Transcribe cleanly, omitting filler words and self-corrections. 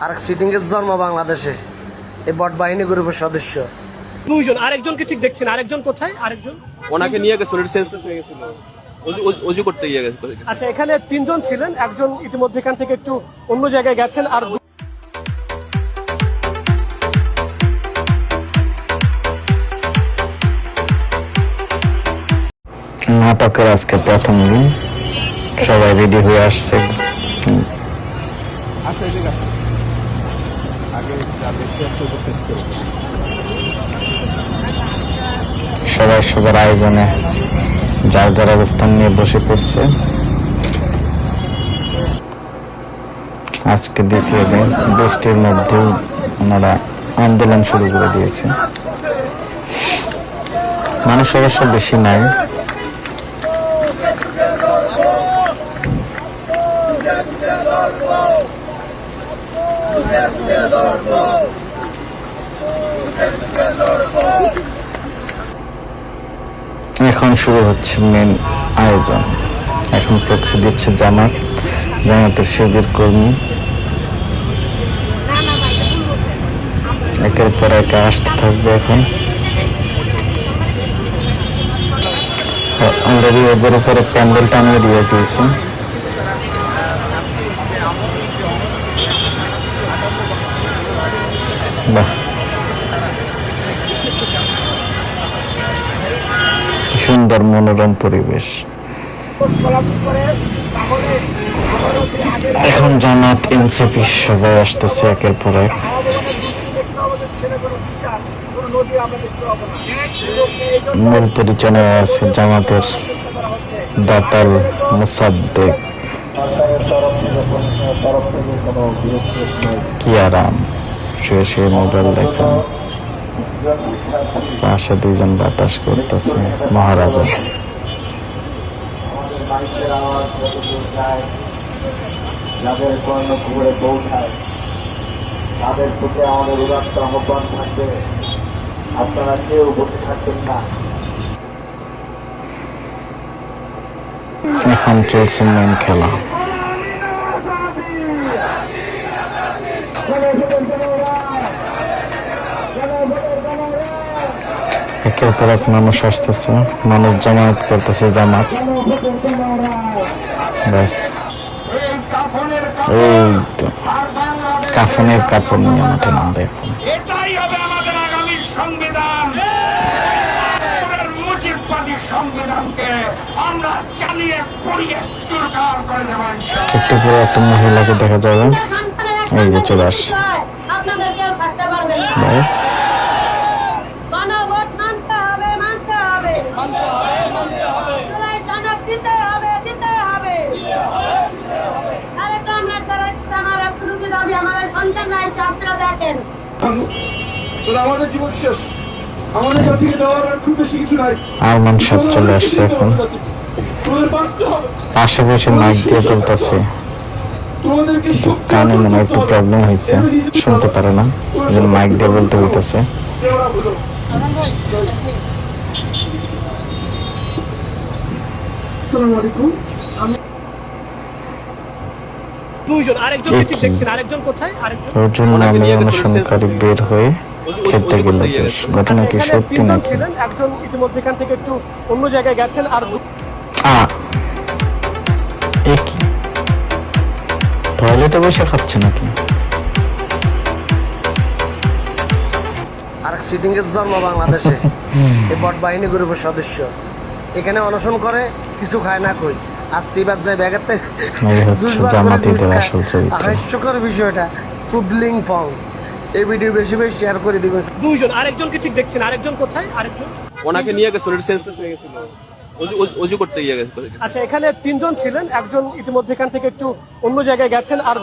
আরেক সিটিং এর জন্ম বাংলাদেশে এই বট বাহিনী গ্রুপের সদস্য দুইজন, আরেকজনকে ঠিক দেখছেন। আরেকজন কোথায়? আরেকজন ওনাকে নিয়ে গেছিল, সেন্সলেস হয়ে গেছিল, অজু করতে গিয়ে গেছে। আচ্ছা, এখানে তিনজন ছিলেন, একজন ইতিমধ্যে এখান থেকে একটু অন্য জায়গায় গেছেন, আর নাটকের আজকে প্রথম দিন, সবাই রেডি হয়ে আসছে। সবাই সবার আয়োজনে যার যার অবস্থান নিয়ে বসে পড়ছে। আজকে দ্বিতীয় দিন, বৃষ্টির মধ্যেই ওনারা আন্দোলন শুরু করে দিয়েছে। মানুষ অবশ্য বেশি নাই। এখন শুরু হচ্ছে মেন আয়োজন। এখন প্রক্সি দিচ্ছে জামাতের শিবির কর্মী। একের পর একে আসতে থাকবে। এখন অলরেডি ওদের উপরে প্যান্ডেল টানিয়ে দিয়ে দিয়েছে। বাহ, সুন্দর মনোরম পরিবেশ। এখন জামাত, এনসিপি সবাই আসতেছে একের পর এক। মূল পরিচয় আছে জামাতের দাতাল মুসাদ্দেক কি আরাম, শুয়ে শুয়ে মোবাইল দেখা। পাশে দুইজন বাতাস করতেছে, মহারাজা। যাদের কর্ণকুবরে পৌঁছায় তাদের প্রতি আমাদের উদাত্ত আহ্বান থাকবে, আপনারা কেউ বসে থাকবেন না। এখন চলছে মেন খেলা। একের পর এক মানুষ আসতেছে, মানুষ জামায়াত করতেছে। জামাত ব্যাস, এই তো কাফনের কাপড় নিয়ে মাঠে নামবে এখন। এটাই হবে আমাদের আগামী সংবিধান। মুজিববাদী সংবিধানকে আমরা চালিয়ে পড়িয়ে চুরকার করে দেব। একটু পরে একটা মহিলাকে দেখা যাবে, এই যে চলে আসছে। ব্যাস, আমাদের জীবন শেষ, আমাদের জাতিকে দেওয়ার আর খুব বেশি কিছু নাই। আরমান সাহেব চলে আসছে এখন। পাশে বসে মাইক দিয়ে বলতেছে, কানে মনে একটু প্রবলেম হয়েছে, শুনতে পারে না, মাইক দিয়ে বলতে হইতেছে। দুইজন, আরেকজনকে ঠিক দেখছেন। আরেকজন কোথায়? আরেকজন ওর জন্য আমি অনুসরণকারী বের হয়ে খেতে গেল। ঘটনা কি এখানে সত্যি তিনজন নাকি? ছিলেন, একজন ইতিমধ্যে এখান থেকে একটু অন্য জায়গায় গেছেন, আর টয়লেটে বসে খাচ্ছে নাকি? আরেক সিটিং এর জন্ম বাংলাদেশে এই বট বাহিনী গ্রুপের সদস্য এখানে অনশন করে, কিছু খায় না কই। আর সিবাদ যায় ব্যাগেতে এই হচ্ছে জামাতিদের আসল চরিত্র। হাস্যকর বিষয়টা সুদলিং ফং। এই ভিডিও বেশি বেশি শেয়ার করে দিবেন। দুইজন, আরেকজনকে ঠিক দেখছেন। আরেকজন কোথায়? আরেকজন ওনাকে নিয়ে গেছিল, সেন্সলেস হয়ে গেছিল, অজু করতে গিয়ে গেছে। আচ্ছা, এখানে তিনজন ছিলেন, একজন ইতিমধ্যে এখান থেকে একটু অন্য জায়গায় গেছেন, আর